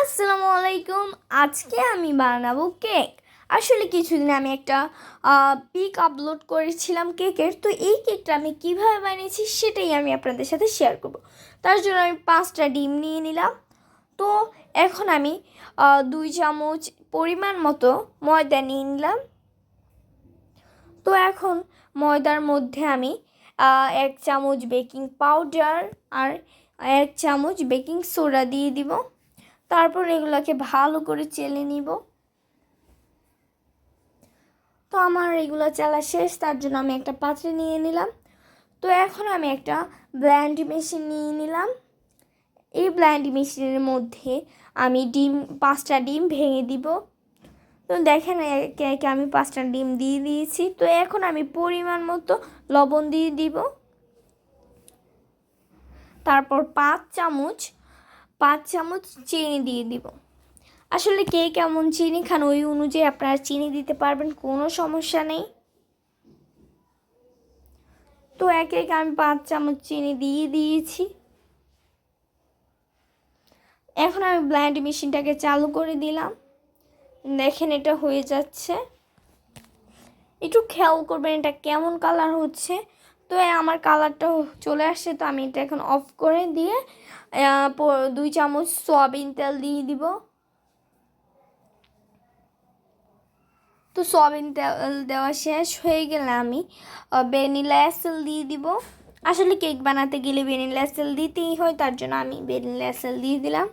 আসসালামু আলাইকুম। আজকে আমি বানাবো কেক। আসলে কিছুদিন আমি একটা পিক আপলোড করেছিলাম কেকের। তো এই কেকটা আমি কিভাবে বানিয়েছি সেটাই আমি আপনাদের সাথে শেয়ার করব। তার জন্য আমি 5টা ডিম নিয়ে নিলাম। তো এখন আমি 2 চামচ পরিমাণ মতো ময়দা নিয়ে নিলাম। তো এখন ময়দার মধ্যে আমি 1 চামচ বেকিং পাউডার আর 1 চামচ বেকিং সোডা দিয়ে দিব। তারপর এগুলোকে ভালো করে চেলে নিব। তো আমার এগুলো চালা শেষ, তার জন্য আমি একটা পাত্রে নিয়ে নিলাম। তো এখন আমি একটা ব্লেন্ড মেশিন নিয়ে নিলাম। এই ব্লেন্ড মেশিনের মধ্যে আমি 5টা ডিম ভেঙে দিব। তো দেখেন একে একে আমি 5টা ডিম দিয়ে দিয়েছি। তো এখন আমি পরিমাণ মতো লবণ দিয়ে দিব। তারপর 5 চামচ চিনি দিয়ে দিব। আসলে কে কেমন চিনি খান ওই অনুযায়ী আপনারা চিনি দিতে পারবেন, কোনো সমস্যা নেই। তো একে একে আমি 5 চামচ চিনি দিয়ে দিয়েছি। এখন আমি ব্লেন্ড মেশিনটাকে চালু করে দিলাম। দেখেন এটা হয়ে যাচ্ছে। একটু খেয়াল করবেন এটা কেমন কালার হচ্ছে। তো আমার কালারটা চলে আসছে। তো আমি এটা এখন অফ করে দিয়ে 2 চামচ সয়াবিন তেল দিয়ে দিব। তো সয়াবিন তেল দেওয়া শেষ হয়ে গেলে আমি ভ্যানিলা এসেন্স দিয়ে দিব। আসলে কেক বানাতে গেলে ভ্যানিলা এসেন্স দিতেই হয়, তার জন্য আমি ভ্যানিলা এসেন্স দিয়ে দিলাম।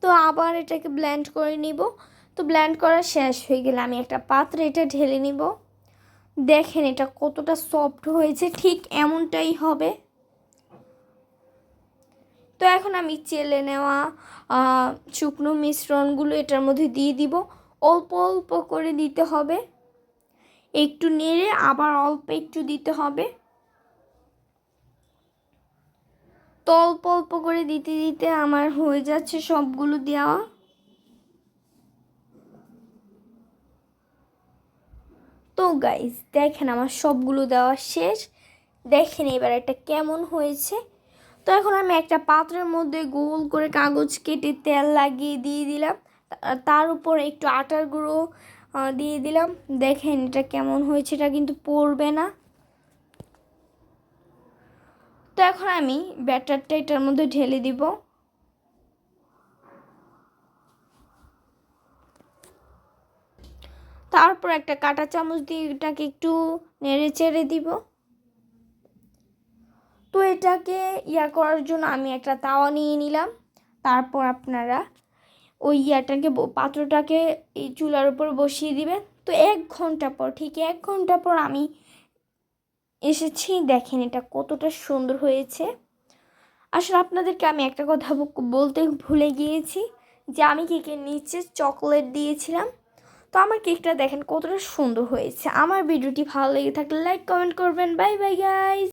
তো আবার এটাকে ব্লেন্ড করে নিব। তো ব্লেন্ড করা শেষ হয়ে গেলে আমি একটা পাত্রে এটা ঢেলে নিব। দেখেন এটা কতটা সফট হয়েছে, ঠিক এমনটাই হবে। তো এখন আমি চেলে নেওয়া শুকনো মিশ্রণগুলো এটার মধ্যে দিয়ে দিব। অল্প অল্প করে দিতে হবে, একটু নেড়ে আবার অল্প একটু দিতে হবে। তো অল্প অল্প করে দিতে দিতে আমার হয়ে যাচ্ছে সবগুলো দেওয়া। তো গাইস দেখেন আমার সবগুলো দেওয়া শেষ। দেখেন এবার এটা কেমন হয়েছে। তো এখন আমি একটা পাত্রের মধ্যে গোল করে কাগজ কেটে তেল লাগিয়ে দিয়ে দিলাম। তার উপর একটু আটার গুঁড়ো দিয়ে দিলাম। দেখেন এটা কেমন হয়েছে, এটা কিন্তু পড়বে না। তো এখন আমি ব্যাটারটা এটার মধ্যে ঢেলে দিব। তারপর একটা কাঁটা চামচ দিয়ে এটাকে একটু নেড়ে চেড়ে দিব। তো এটাকে করার জন্য আমি একটা তাওয়া নিয়ে নিলাম। তারপর আপনারা ওই পাত্রটাকে এই চুলার উপর বসিয়ে দিবেন। তো 1 ঘন্টা পর, ঠিক 1 ঘন্টা পর আমি এসেছি। দেখেন এটা কতটা সুন্দর হয়েছে। আসলে আপনাদেরকে আমি একটা কথা বলতে ভুলে গিয়েছি, যে আমি কেকের নিচে চকলেট দিয়েছিলাম। তো আমার কেকটা দেখেন কতটা সুন্দর হয়েছে। আমার ভিডিওটি ভালো লেগে থাকলে লাইক কমেন্ট করবেন। Bye bye guys.